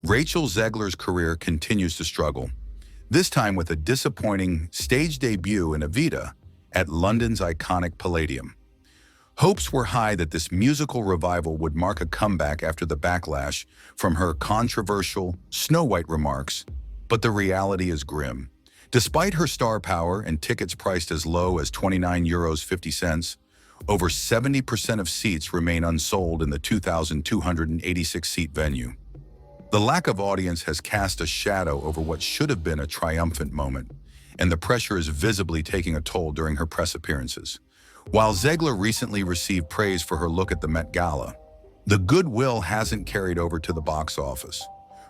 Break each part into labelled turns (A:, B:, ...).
A: Rachel Zegler's career continues to struggle, this time with a disappointing stage debut in Evita at London's iconic Palladium. Hopes were high that this musical revival would mark a comeback after the backlash from her controversial Snow White remarks, but the reality is grim. Despite her star power and tickets priced as low as €29.50, over 70% of seats remain unsold in the 2,286-seat venue. The lack of audience has cast a shadow over what should have been a triumphant moment, and the pressure is visibly taking a toll during her press appearances. While Zegler recently received praise for her look at the Met Gala, the goodwill hasn't carried over to the box office.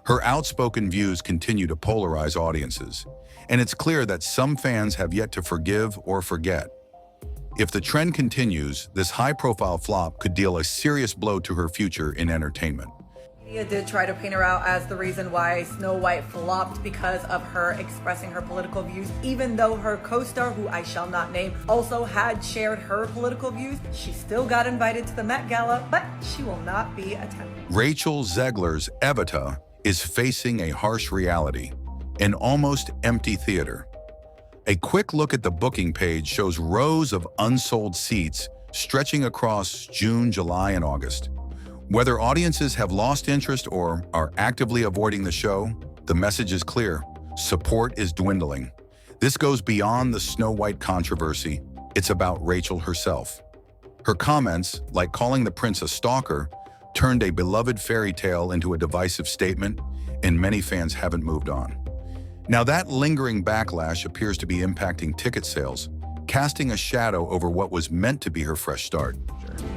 A: Her outspoken views continue to polarize audiences, and it's clear that some fans have yet to forgive or forget. If the trend continues, this high-profile flop could deal a serious blow to her future in entertainment.
B: Media did try to paint her out as the reason why Snow White flopped because of her expressing her political views, even though her co-star, who I shall not name, also had shared her political views. She still got invited to the Met Gala, but she will not be attending.
A: Rachel Zegler's Evita is facing a harsh reality, an almost empty theater. A quick look at the booking page shows rows of unsold seats stretching across June, July, and August. Whether audiences have lost interest or are actively avoiding the show, the message is clear: support is dwindling. This goes beyond the Snow White controversy. It's about Rachel herself. Her comments, like calling the prince a stalker, turned a beloved fairy tale into a divisive statement, and many fans haven't moved on. Now that lingering backlash appears to be impacting ticket sales, casting a shadow over what was meant to be her fresh start.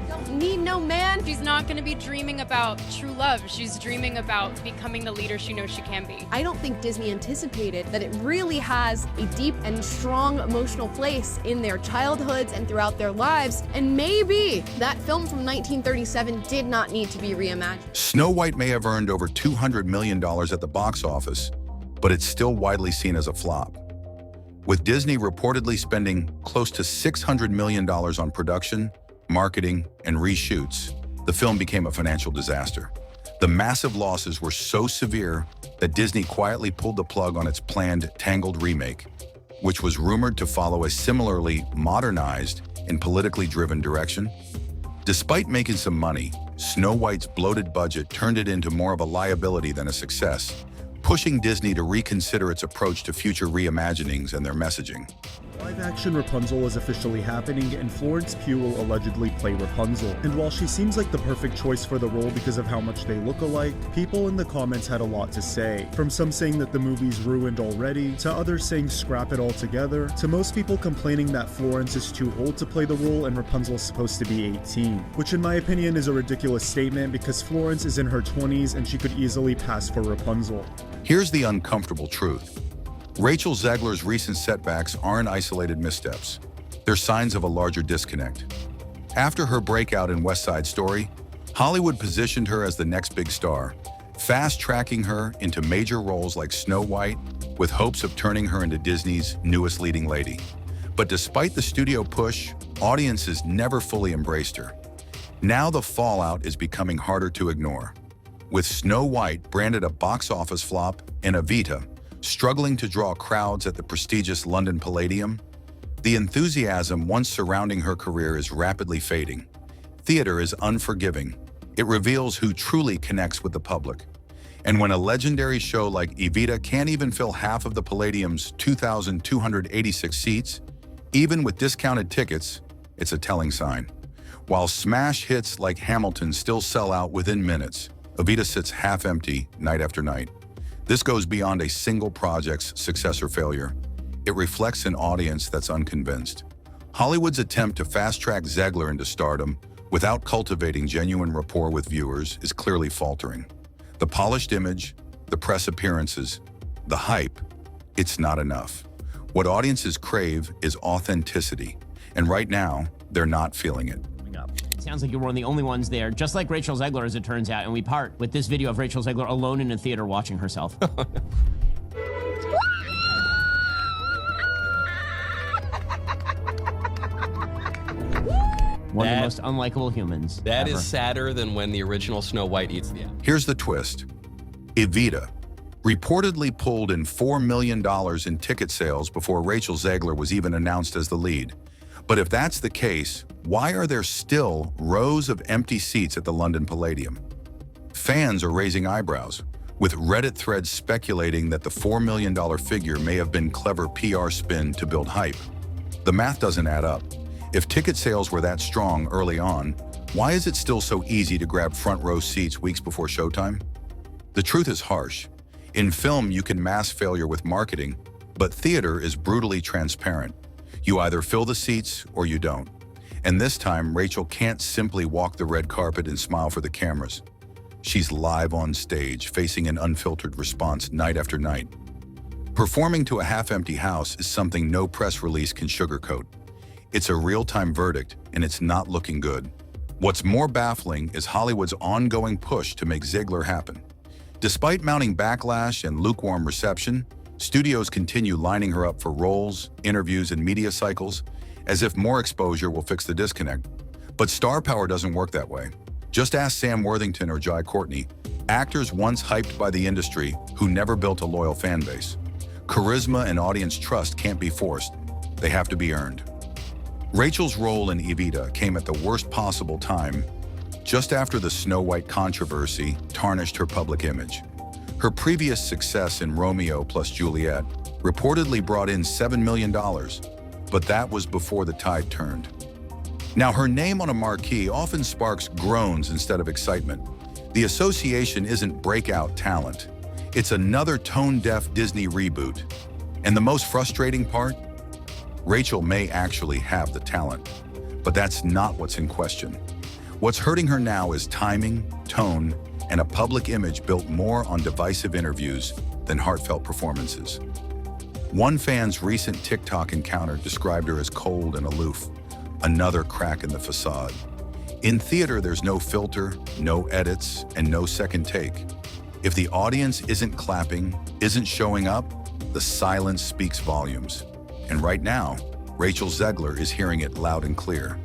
C: Don't need no man. She's not going to be dreaming about true love. She's dreaming about becoming the leader she knows she can be.
D: I don't think Disney anticipated that it really has a deep and strong emotional place in their childhoods and throughout their lives. And maybe that film from 1937 did not need to be reimagined.
A: Snow White may have earned over $200 million at the box office, but it's still widely seen as a flop. With Disney reportedly spending close to $600 million on production, marketing, and reshoots, the film became a financial disaster. The massive losses were so severe that Disney quietly pulled the plug on its planned Tangled remake, which was rumored to follow a similarly modernized and politically driven direction. Despite making some money, Snow White's bloated budget turned it into more of a liability than a success, pushing Disney to reconsider its approach to future reimaginings and their messaging.
E: Live-action Rapunzel is officially happening, and Florence Pugh will allegedly play Rapunzel. And while she seems like the perfect choice for the role because of how much they look alike, people in the comments had a lot to say. From some saying that the movie's ruined already, to others saying scrap it altogether, to most people complaining that Florence is too old to play the role and Rapunzel's supposed to be 18. Which in my opinion is a ridiculous statement because Florence is in her 20s and she could easily pass for Rapunzel.
A: Here's the uncomfortable truth. Rachel Zegler's recent setbacks aren't isolated missteps. They're signs of a larger disconnect. After her breakout in West Side Story, Hollywood positioned her as the next big star, fast-tracking her into major roles like Snow White, with hopes of turning her into Disney's newest leading lady. But despite the studio push, audiences never fully embraced her. Now the fallout is becoming harder to ignore. With Snow White branded a box office flop and Evita struggling to draw crowds at the prestigious London Palladium, the enthusiasm once surrounding her career is rapidly fading. Theater is unforgiving. It reveals who truly connects with the public. And when a legendary show like Evita can't even fill half of the Palladium's 2,286 seats, even with discounted tickets, it's a telling sign. While smash hits like Hamilton still sell out within minutes, Evita sits half empty night after night. This goes beyond a single project's success or failure. It reflects an audience that's unconvinced. Hollywood's attempt to fast-track Zegler into stardom without cultivating genuine rapport with viewers is clearly faltering. The polished image, the press appearances, the hype, it's not enough. What audiences crave is authenticity, and right now, they're not feeling it.
F: Sounds like you're one of the only ones there, just like Rachel Zegler, as it turns out, and we part with this video of Rachel Zegler alone in a theater watching herself. One of the most unlikable humans
G: That
F: ever.
G: is sadder than when the original Snow White eats the apple.
A: Here's the twist. Evita reportedly pulled in $4 million in ticket sales before Rachel Zegler was even announced as the lead. But if that's the case, why are there still rows of empty seats at the London Palladium? Fans are raising eyebrows, with Reddit threads speculating that the $4 million figure may have been clever PR spin to build hype. The math doesn't add up. If ticket sales were that strong early on, why is it still so easy to grab front row seats weeks before showtime? The truth is harsh. In film, you can mask failure with marketing, but theater is brutally transparent. You either fill the seats or you don't. And this time, Rachel can't simply walk the red carpet and smile for the cameras. She's live on stage, facing an unfiltered response night after night. Performing to a half-empty house is something no press release can sugarcoat. It's a real-time verdict, and it's not looking good. What's more baffling is Hollywood's ongoing push to make Zegler happen. Despite mounting backlash and lukewarm reception, studios continue lining her up for roles, interviews, and media cycles, as if more exposure will fix the disconnect. But star power doesn't work that way. Just ask Sam Worthington or Jai Courtney, actors once hyped by the industry who never built a loyal fan base. Charisma and audience trust can't be forced. They have to be earned. Rachel's role in Evita came at the worst possible time, just after the Snow White controversy tarnished her public image. Her previous success in Romeo plus Juliet reportedly brought in $7 million, but that was before the tide turned. Now, her name on a marquee often sparks groans instead of excitement. The association isn't breakout talent. It's another tone-deaf Disney reboot. And the most frustrating part? Rachel may actually have the talent, but that's not what's in question. What's hurting her now is timing, tone, and a public image built more on divisive interviews than heartfelt performances. One fan's recent TikTok encounter described her as cold and aloof, another crack in the facade. In theater, there's no filter, no edits, and no second take. If the audience isn't clapping, isn't showing up, the silence speaks volumes. And right now, Rachel Zegler is hearing it loud and clear.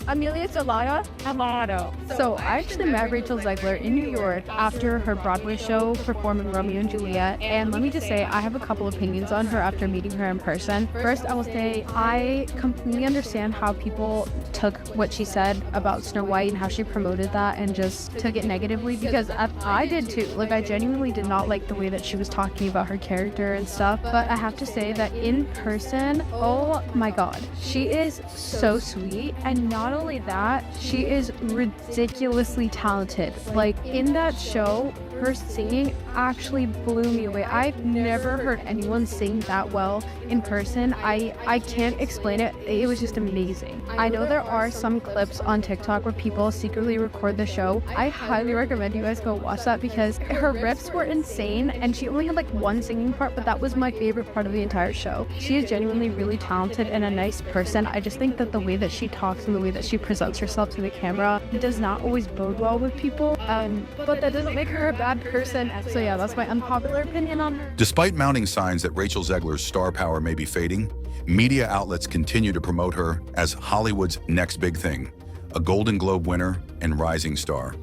G: Amelia Salado. So I actually met Rachel Zegler in New York after her Broadway show performing Romeo and Juliet, and let me just say I have a couple opinions on her after meeting her in person. First, I will say I completely understand how people took what she said about Snow White and how she promoted that and just took it negatively, because I did too. Like, I genuinely did not like the way that she was talking about her character and stuff, but I have to say that in person, oh my god, she is so sweet, and not only that, she is ridiculously talented. Like, in that show, her singing actually blew me away. I've never heard anyone sing that well in person. I can't explain it. It was just amazing. I know there are some clips on TikTok where people secretly record the show. I highly recommend you guys go watch that, because her riffs were insane, and she only had like one singing part, but that was my favorite part of the entire show. She is genuinely really talented and a nice person. I just think that the way that she talks and the way that she presents herself to the camera does not always bode well with people, but that doesn't make her a bad person. So yeah, that's my unpopular opinion on her.
A: Despite mounting signs that Rachel Zegler's star power may be fading, media outlets continue to promote her as Hollywood's next big thing, a Golden Globe winner and rising star.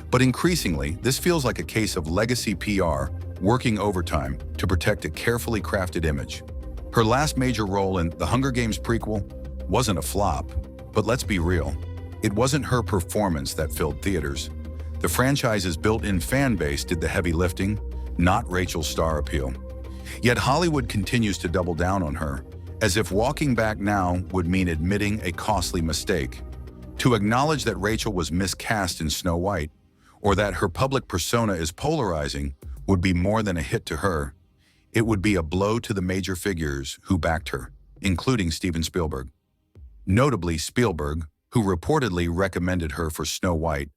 A: But increasingly, this feels like a case of legacy PR working overtime to protect a carefully crafted image. Her last major role in The Hunger Games prequel wasn't a flop, but let's be real, it wasn't her performance that filled theaters. The franchise's built-in fan base did the heavy lifting, not Rachel's star appeal. Yet Hollywood continues to double down on her, as if walking back now would mean admitting a costly mistake. To acknowledge that Rachel was miscast in Snow White, or that her public persona is polarizing, would be more than a hit to her. It would be a blow to the major figures who backed her, including Steven Spielberg. Notably, Spielberg, who reportedly recommended her for Snow White,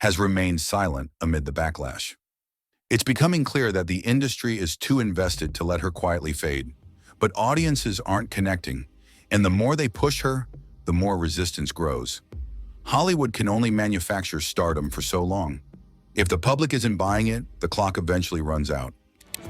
A: has remained silent amid the backlash. It's becoming clear that the industry is too invested to let her quietly fade, but audiences aren't connecting, and the more they push her, the more resistance grows. Hollywood can only manufacture stardom for so long. If the public isn't buying it, the clock eventually runs out.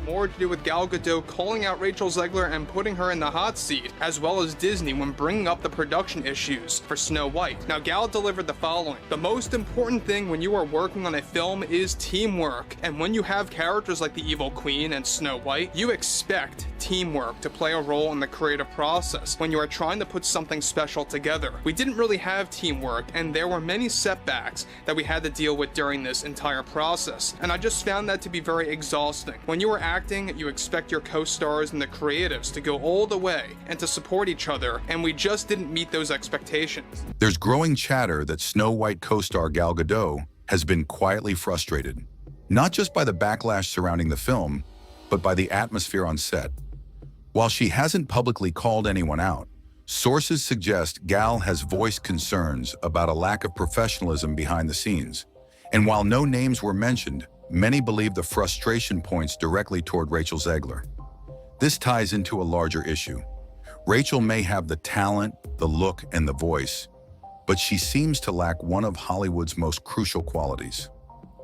H: more to do with Gal Gadot calling out Rachel Zegler and putting her in the hot seat, as well as Disney when bringing up the production issues for Snow White. Now, Gal delivered the following: "The most important thing when you are working on a film is teamwork, and when you have characters like the Evil Queen and Snow White, you expect teamwork to play a role in the creative process when you are trying to put something special together. We didn't really have teamwork, and there were many setbacks that we had to deal with during this entire process, and I just found that to be very exhausting. When you are acting, you expect your co-stars and the creatives to go all the way and to support each other, and we just didn't meet those expectations."
A: There's growing chatter that Snow White co-star Gal Gadot has been quietly frustrated, not just by the backlash surrounding the film, but by the atmosphere on set. While she hasn't publicly called anyone out, sources suggest Gal has voiced concerns about a lack of professionalism behind the scenes. And while no names were mentioned, many believe the frustration points directly toward Rachel Zegler. This ties into a larger issue. Rachel may have the talent, the look, and the voice, but she seems to lack one of Hollywood's most crucial qualities: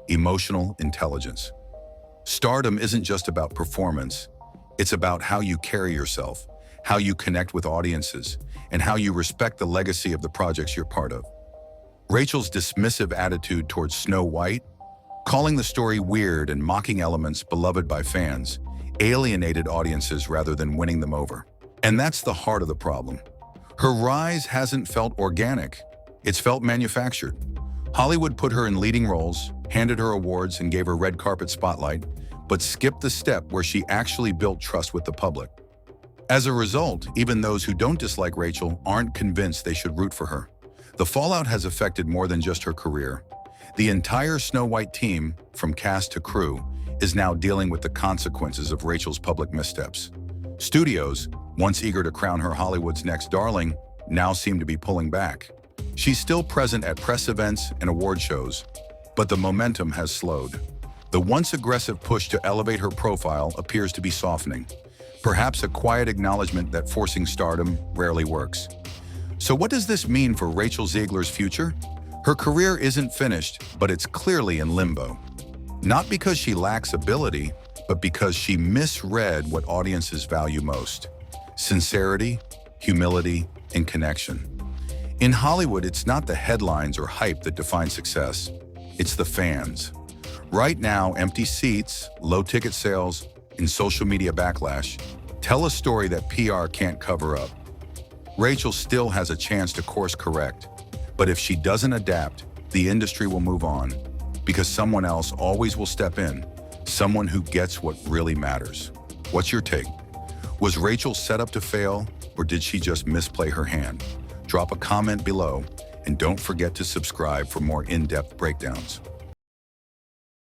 A: emotional intelligence. Stardom isn't just about performance, it's about how you carry yourself, how you connect with audiences, and how you respect the legacy of the projects you're part of. Rachel's dismissive attitude towards Snow White, calling the story weird and mocking elements beloved by fans, alienated audiences rather than winning them over. And that's the heart of the problem. Her rise hasn't felt organic, it's felt manufactured. Hollywood put her in leading roles, handed her awards, and gave her red carpet spotlight, but skipped the step where she actually built trust with the public. As a result, even those who don't dislike Rachel aren't convinced they should root for her. The fallout has affected more than just her career. The entire Snow White team, from cast to crew, is now dealing with the consequences of Rachel's public missteps. Studios, once eager to crown her Hollywood's next darling, now seem to be pulling back. She's still present at press events and award shows, but the momentum has slowed. The once aggressive push to elevate her profile appears to be softening, perhaps a quiet acknowledgement that forcing stardom rarely works. So what does this mean for Rachel Zegler's future? Her career isn't finished, but it's clearly in limbo. Not because she lacks ability, but because she misread what audiences value most: sincerity, humility, and connection. In Hollywood, it's not the headlines or hype that define success. It's the fans. Right now, empty seats, low ticket sales, and social media backlash tell a story that PR can't cover up. Rachel still has a chance to course correct, but if she doesn't adapt, the industry will move on, because someone else always will step in, someone who gets what really matters. What's your take? Was Rachel set up to fail, or did she just misplay her hand? Drop a comment below, and don't forget to subscribe for more in-depth breakdowns.